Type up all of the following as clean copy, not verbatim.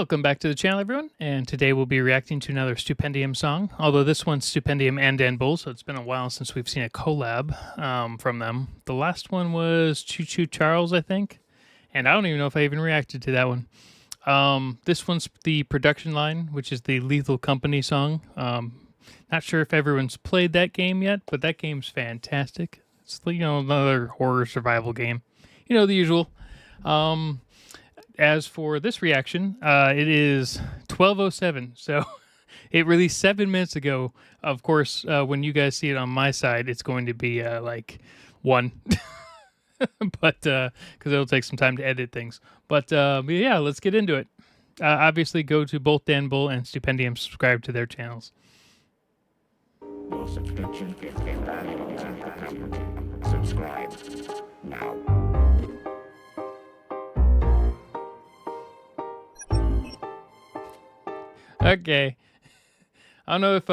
Welcome back to the channel, everyone, and today we'll be reacting to another Stupendium song, although this one's Stupendium and Dan Bull, so it's been a while since we've seen a collab from them. The last one was Choo Choo Charles, I think, and I don't even know if I even reacted to that one. This one's the production line, which is the Lethal Company song. Not sure if everyone's played that game yet, but that game's fantastic. It's, you know, another horror survival game. You know, the usual. As for this reaction, it is 12:07, so it released 7 minutes ago. Of course, when you guys see it on my side, it's going to be like 1, but because it'll take some time to edit things. But yeah, let's get into it. Obviously, go to both Dan Bull and Stupendium, subscribe to their channels. Your subscription is invaluable. Subscribe now. Okay, I don't know if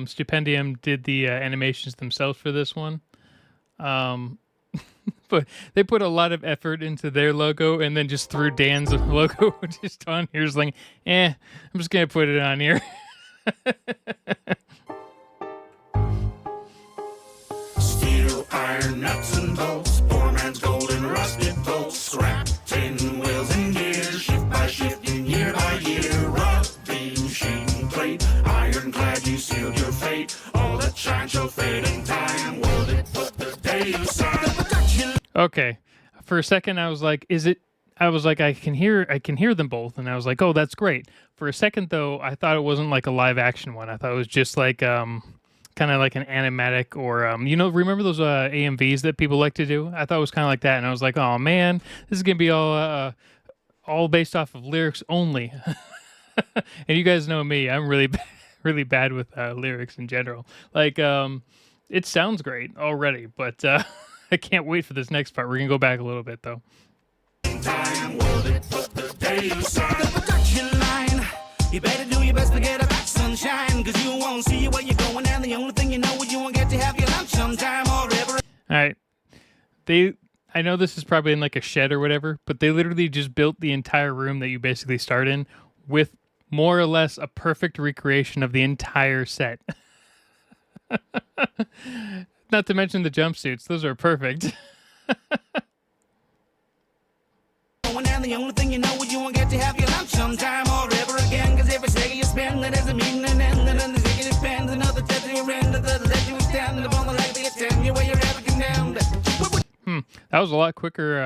Stupendium did the animations themselves for this one, but they put a lot of effort into their logo and then just threw Dan's logo just on here. It's like, I'm just gonna put it on here. Steel, iron, nuts and bolts, poor man's gold and rusted bolts, scrap, tin wheels and gears, shift by shift and year by year, rod, beam, sheet and plate, ironclad you sealed your fate, all that shine shall fade in time, will it put the day you sign the production? Okay, for a second I was like, I can hear them both, and I was like, oh, that's great. For a second though, I thought it wasn't like a live action one. I thought it was just like kind of like an animatic, or you know, remember those AMVs that people like to do? I thought it was kind of like that, and I was like, oh man, this is gonna be all based off of lyrics only. And you guys know me, I'm really bad with lyrics in general. Like it sounds great already, but I can't wait for this next part. We're gonna go back a little bit though. Time, will it put the day you sign the production line? You better do your best to get a back sunshine, cause you won't see where you're going, and the only thing you know is you won't get to have your lunch sometime or ever. Alright. I know this is probably in like a shed or whatever, but they literally just built the entire room that you basically start in with more or less a perfect recreation of the entire set. Not to mention the jumpsuits. Those are perfect. And the only thing you know is you won't get to have your lunch sometime or ever again, cause every second you spend that doesn't mean an end, and then the second you spend another step to your end, the that you extend upon the leg that you tend you where you're ever condemned. That was a lot quicker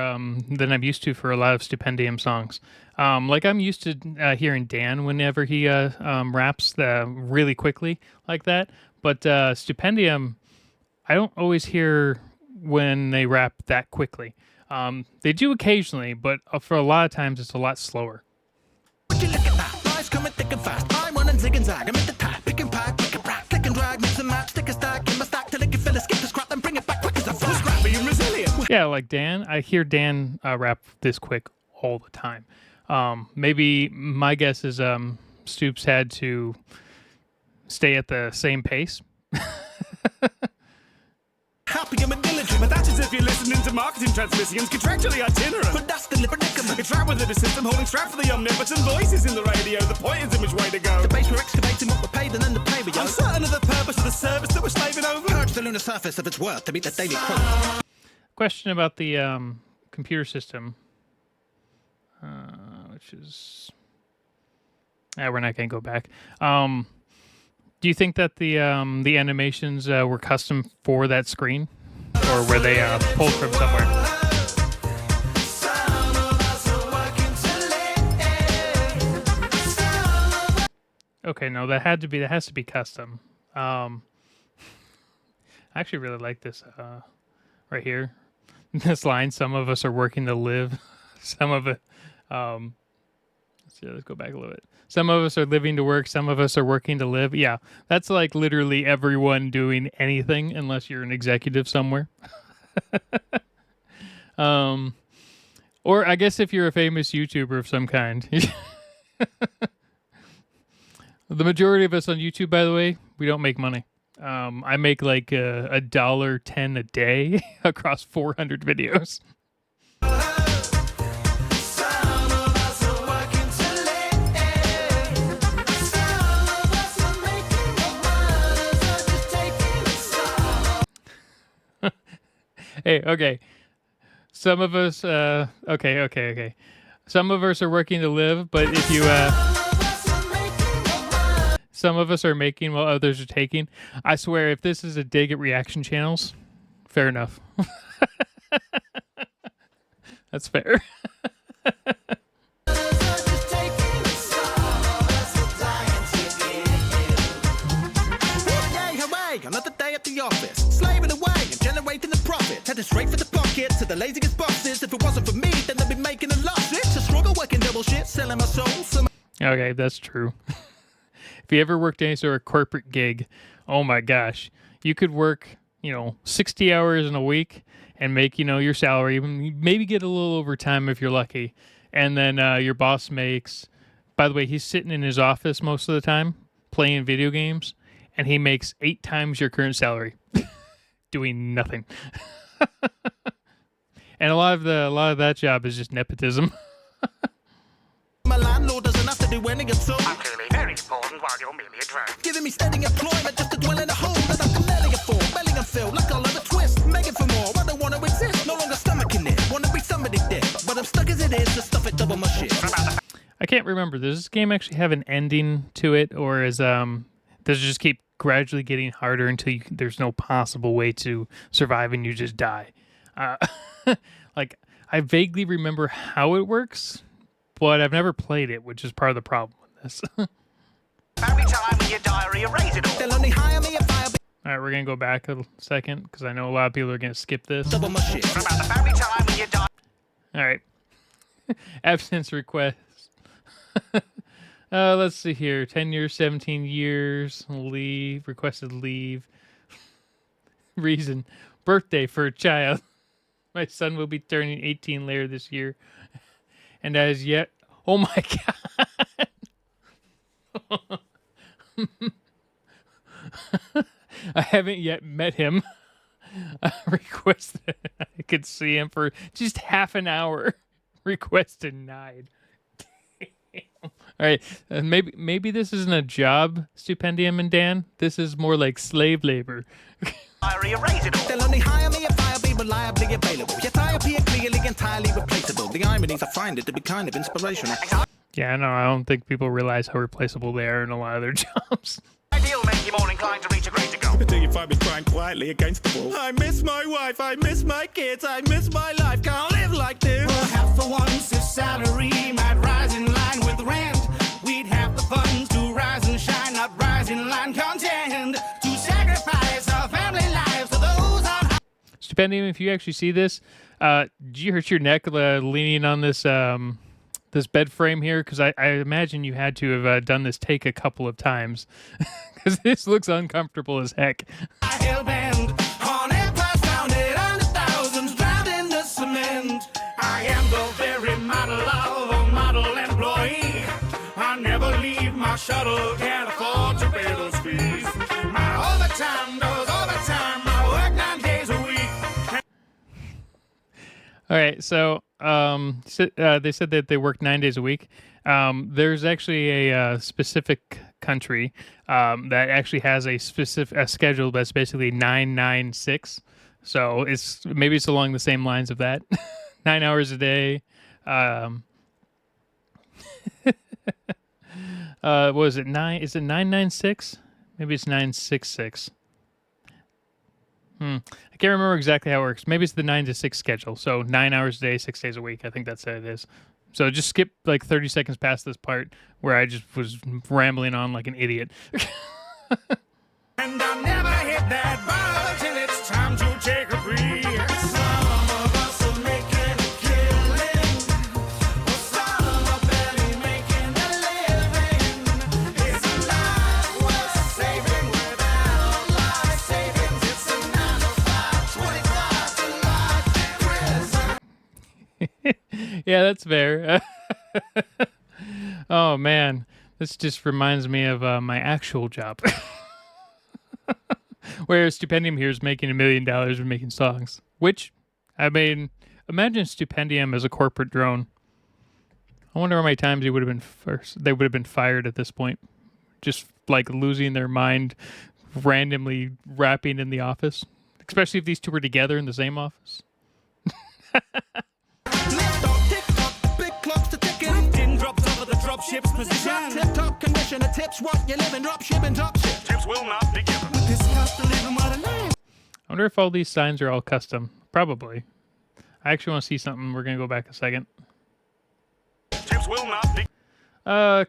than I'm used to for a lot of Stupendium songs. Like I'm used to hearing Dan whenever he raps really quickly like that, but Stupendium, I don't always hear when they rap that quickly. They do occasionally, but for a lot of times it's a lot slower. Would you look at that? Lies coming thick and fast. I'm running zig and zag. I'm at the tap. Pick and pack, pick and rack. Click and drag, mix and match. Stick a stack in my stack till it can fill a skip the scrap, then bring it back quick as a flash. Scrappy and resilient. Yeah, like Dan. I hear Dan rap this quick all the time. Maybe my guess is Stoops had to stay at the same pace. Happy and diligent, but that's as if you're listening to marketing transmissions, contractually itinerant. But that's the predicament. It's right within the system, holding strap for the omnipotent voices in the radio. The point is in which way to go. The base we're excavating what we're paid and then the pay we owe. I'm certain of the purpose of the service that we're slaving over. Purge the lunar surface of its worth to meet the daily quote. Question about the computer system, which is... we're not going to go back. Do you think that the animations were custom for that screen, or were they pulled from somewhere? Okay, no, that has to be custom. I actually really like this right here. This line: "Some of us are working to live, some of it." Let's go back a little bit. Some of us are living to work, some of us are working to live. Yeah, that's like literally everyone doing anything unless you're an executive somewhere. Or I guess if you're a famous YouTuber of some kind. The majority of us on YouTube, by the way, we don't make money. I make like $1.10 a day across 400 videos. Hey, okay. Some of us, okay. Some of us are working to live, but if you, some of us are making while others are taking. I swear, if this is a dig at reaction channels, fair enough. That's fair. Another day at the office, slaving away and generating the profit. Headed straight for the pocket to the laziest bosses. If it wasn't for me, then they'd be making a loss. It's a struggle working double shit, selling my soul. Okay, that's true. If you ever worked any sort of corporate gig, oh my gosh, you could work, 60 hours in a week and make, your salary, maybe get a little overtime if you're lucky. And then your boss makes, by the way, he's sitting in his office most of the time playing video games, and he makes 8 times your current salary doing nothing. And a lot of that job is just nepotism. My landlord doesn't have to do anything at all. I'm clearly very important while you're merely a drone. Giving me steady employment just to dwell in a hole that I can barely afford. Belling and fill like I'll have a twist. Begging for more, I don't want to exist. No longer stomaching it. Want to be somebody dead. But I'm stuck as it is to stuff it double my shit. I can't remember. Does this game actually have an ending to it, or does it just keep gradually getting harder until there's no possible way to survive and you just die? Like, I vaguely remember how it works, but I've never played it, which is part of the problem with this. Every time when your diary erase it all. They'll only hire me if I All right, we're going to go back a second because I know a lot of people are going to skip this. double my shit. About the very time when your diary. All right. Absence request. Let's see here. 10 years, 17 years. Leave. Requested leave. Reason. Birthday for a child. My son will be turning 18 later this year. And as yet... Oh my God. I haven't yet met him. Requested. I could see him for just half an hour. Request denied. All right, maybe this isn't a job, Stupendium and Dan. This is more like slave labor. Diary erase it all. They'll only hire me if I'll be reliably available. Yet I appear clearly entirely replaceable. The ironies, I find it to be kind of inspirational. Yeah, no, I don't think people realize how replaceable they are in a lot of their jobs. Ideal make you more inclined to reach a greater goal. Until you find me crying quietly against the wall. I miss my wife, I miss my kids, I miss my life. Can't live like this. Perhaps for once if salary might rise in line with rent, we'd have the funds to rise and shine, not rise in line content, to sacrifice our family lives to those on. Stupendium, if you actually see this, did you hurt your neck leaning on this this bed frame here? Because I imagine you had to have done this take a couple of times. Because this looks uncomfortable as heck. Hellbent on empires founded on the thousands drowned in the cement. I am the very model of a model employee. I never leave my shuttle, can't afford to pay those fees. My overtime goes overtime, I work 9 days a week. All right, so they said that they work 9 days a week. There's actually a specific country that actually has a schedule that's basically 996. So maybe it's along the same lines of that. 9 hours a day. What is it? 9? Is it 996? Maybe it's 966. I can't remember exactly how it works. Maybe it's the 9 to 6 schedule. So 9 hours a day, 6 days a week. I think that's what it is. So just skip like 30 seconds past this part where I just was rambling on like an idiot. And I'll never hit that bar till it's time to take a breathe. Some of us are making a killing, or some are barely making a living. It's a life worth saving without life savings. It's a 9 to 5, 25 to life in prison. Yeah, that's fair. Oh man, this just reminds me of my actual job. Where Stupendium here is making $1 million for making songs. Which, I mean, imagine Stupendium as a corporate drone. I wonder how many times they would have been fired at this point. Just like losing their mind, randomly rapping in the office. Especially if these two were together in the same office. Left-off, tick-tock, big clocks to ticking. Pin drops over the dropship's position. Tip-top commissioner tips what you live in dropship. Tips will not be given. With this cost of living, what a life. I wonder if all these signs are all custom. Probably. I actually want to see something. We're going to go back a second. Tips will not be.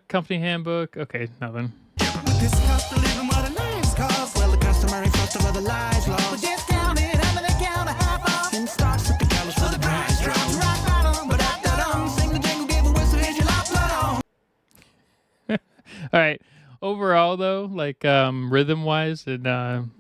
Company handbook. Okay, nothing. With this cost of living, what a life's cost. Well, the customary cost of other lives lost. But discounted under the counter, half off. In stocks at the gallows for the price drop. Rock bottom, but after that, sing the jingle, give a whistle, here's your lifeblood on. All right. Overall, though, like rhythm-wise, and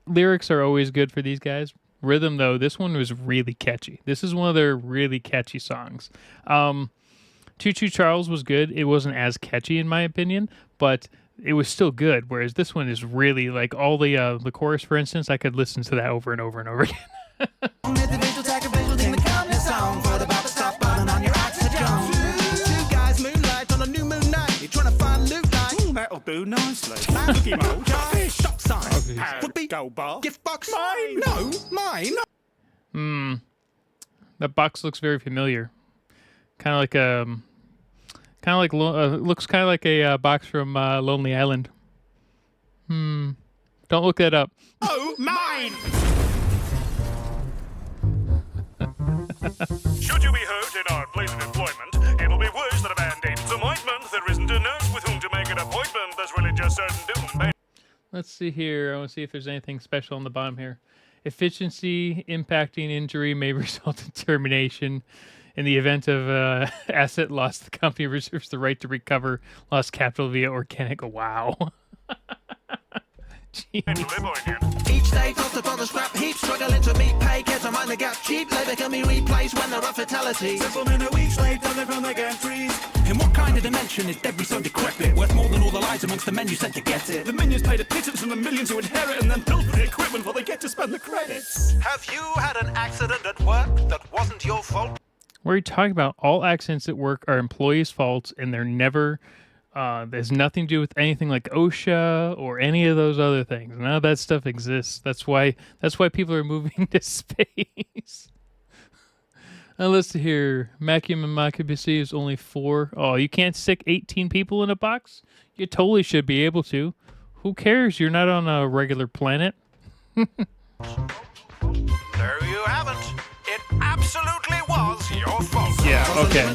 lyrics are always good for these guys. Rhythm, though, this one was really catchy. This is one of their really catchy songs. Choo Choo Charles was good. It wasn't as catchy, in my opinion, but it was still good. Whereas this one is really like all the chorus, for instance, I could listen to that over and over and over again. Two guys moonlight on a new moon night. You're trying to find loot like. That'll do nicely. Cookie mold, fish, stop sign, would-be, go bar, gift box, mine. No, mine. That box looks very familiar. Kind of like looks kind of like a box from Lonely Island. Don't look that up. Oh, mine. Should you be hurt in our place of employment, it'll be worse than a band-aid disappointment. There isn't a nurse with whom to make an appointment. There's really just certain doom. Let's see here. I want to see if there's anything special on the bottom here. Efficiency impacting injury may result in termination. In the event of asset loss, the company reserves the right to recover lost capital via organic. Wow. Jeez. Each day tossed upon the scrap heap, struggling to meet pay, get a mind the gap cheap, labor can be replaced when there are fatalities. Several minute weeks late, done from the gantries. In what kind of dimension is debris so decrepit? Worth more than all the lies amongst the men you sent to get it. The minions paid a pittance from the millions who inherit and then build the equipment while they get to spend the credits. Have you had an accident at work that wasn't your fault? What are you talking about? All accidents at work are employees' faults, and they're never. There's nothing to do with anything like OSHA or any of those other things. None of that stuff exists. That's why people are moving to space. Now let's see here. Maximum occupancy is only 4. Oh, you can't stick 18 people in a box? You totally should be able to. Who cares? You're not on a regular planet. There you haven't. It absolutely was your fault. Yeah, okay.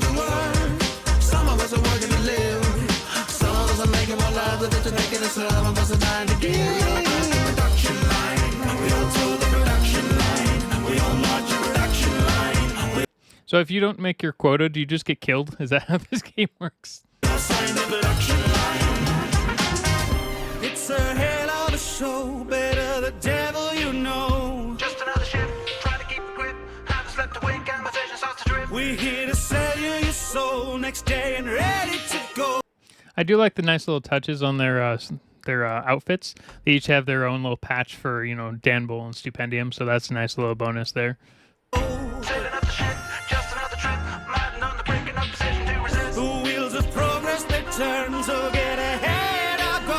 Some of us are working to live. Some of us are making more lives than to making us love. Some of us are dying to give. Production line. We all told the production line. We all march a production line. So if you don't make your quota, do you just get killed? Is that how this game works? Sign the production line. It's a hell of a show. Better the devil you know. Just another shift, trying to keep a grip. Haven't slept a wink, conversation starts to drift. We're here to sell you your soul next day and ready to go. I do like the nice little touches on their outfits. They each have their own little patch for, Dan Bull and Stupendium, so that's a nice little bonus there. Sailing up the ship, just another trip. Mighty on the brink, enough position to resist. The wheels of progress they turn, so get ahead or go.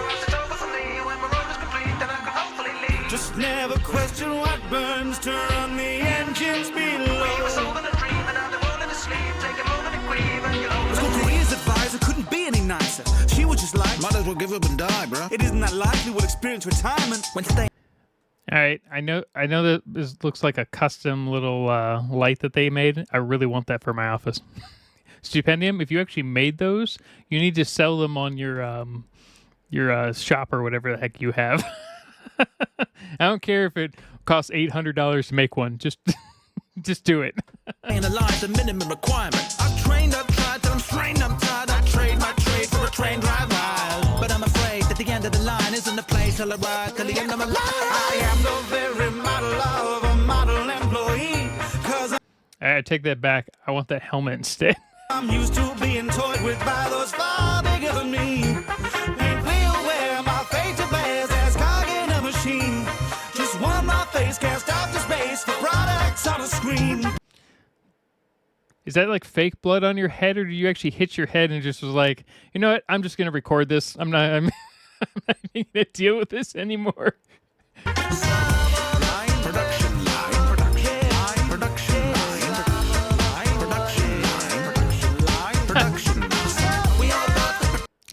It's over for me. When my road is complete, then I can hopefully leave. Just never question what burns to run the engines below. We were sold in a dream, and now they're rolling asleep. Take a moment to grieve, and you'll always School careers advisor couldn't be any nicer. She was just like, Might as well give up and die, bro. it isn't that likely we'll experience retirement when staying. All right, I know that this looks like a custom little light that they made. I really want that for my office. Stupendium, if you actually made those, you need to sell them on your shop or whatever the heck you have. I don't care if it costs $800 to make one. Just do it. Staying alive is a minimum requirement. I've trained, I've tried, till I'm strained, I'm tired. I trade my trade for a train drive ride. But I'm afraid that the end of the line isn't a place till I ride till the end of my life. I am the very model of a model employee. Cause I take that back. I want that helmet instead. I'm used to being toyed with by those far bigger than me. Ain't clear where my fate to bears as cog in a machine. Just want my face cast out to space for products on a screen. Is that like fake blood on your head, or do you actually hit your head and just was like, you know what? I'm just gonna record this. I'm not gonna deal with this anymore. So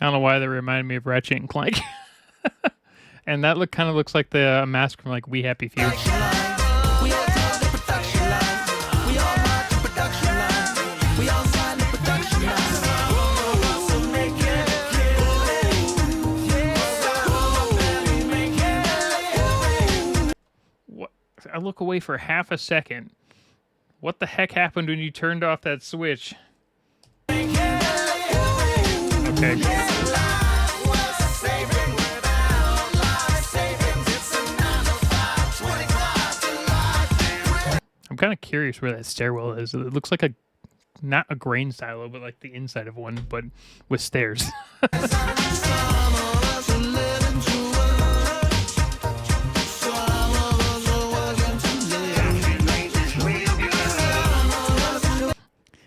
I don't know why that reminded me of Ratchet and Clank. And that kind of looks like the mask from like We Happy Few. What? I look away for half a second. What the heck happened when you turned off that switch? Okay. I'm kind of curious where that stairwell is. It looks like not a grain silo, but like the inside of one, but with stairs.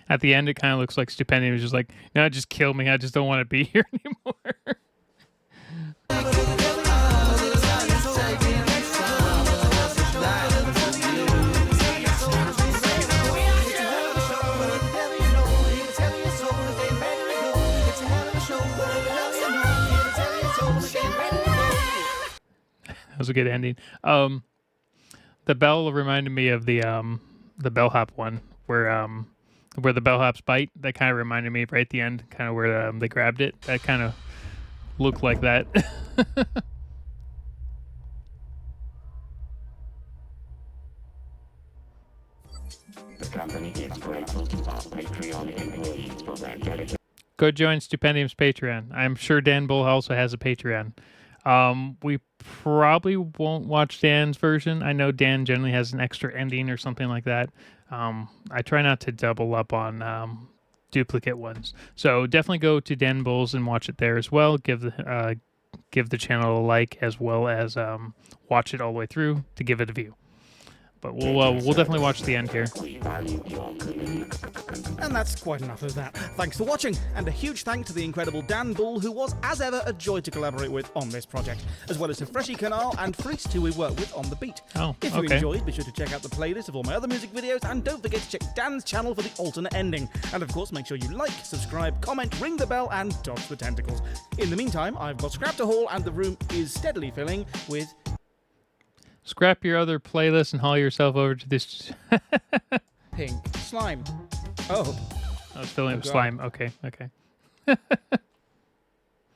At the end, it kind of looks like Stupendium was just like, no, just kill me. I just don't want to be here anymore. That was a good ending. The bell reminded me of the bellhop one where the bellhops bite. That kind of reminded me right at the end, kind of where they grabbed it. That kind of looked like that. The company is grateful to all Patreon employees for their dedication. Go join Stupendium's Patreon. I'm sure Dan Bull also has a Patreon. We probably won't watch Dan's version. I know Dan generally has an extra ending or something like that. I try not to double up on duplicate ones. So definitely go to Dan Bull's and watch it there as well. Give the channel a like, as well as watch it all the way through to give it a view. But we'll definitely watch the end here. And that's quite enough of that. Thanks for watching, and a huge thank to the incredible Dan Bull, who was, as ever, a joy to collaborate with on this project, as well as to Freshy Canal and Freest, who we work with on the beat. Oh, If you okay. enjoyed, be sure to check out the playlist of all my other music videos, and don't forget to check Dan's channel for the alternate ending. And of course, make sure you like, subscribe, comment, ring the bell, and dodge the tentacles. In the meantime, I've got scrap to haul, and the room is steadily filling with... Scrap your other playlist and haul yourself over to this. pink slime. Oh. I was filling it with God. slime. Okay.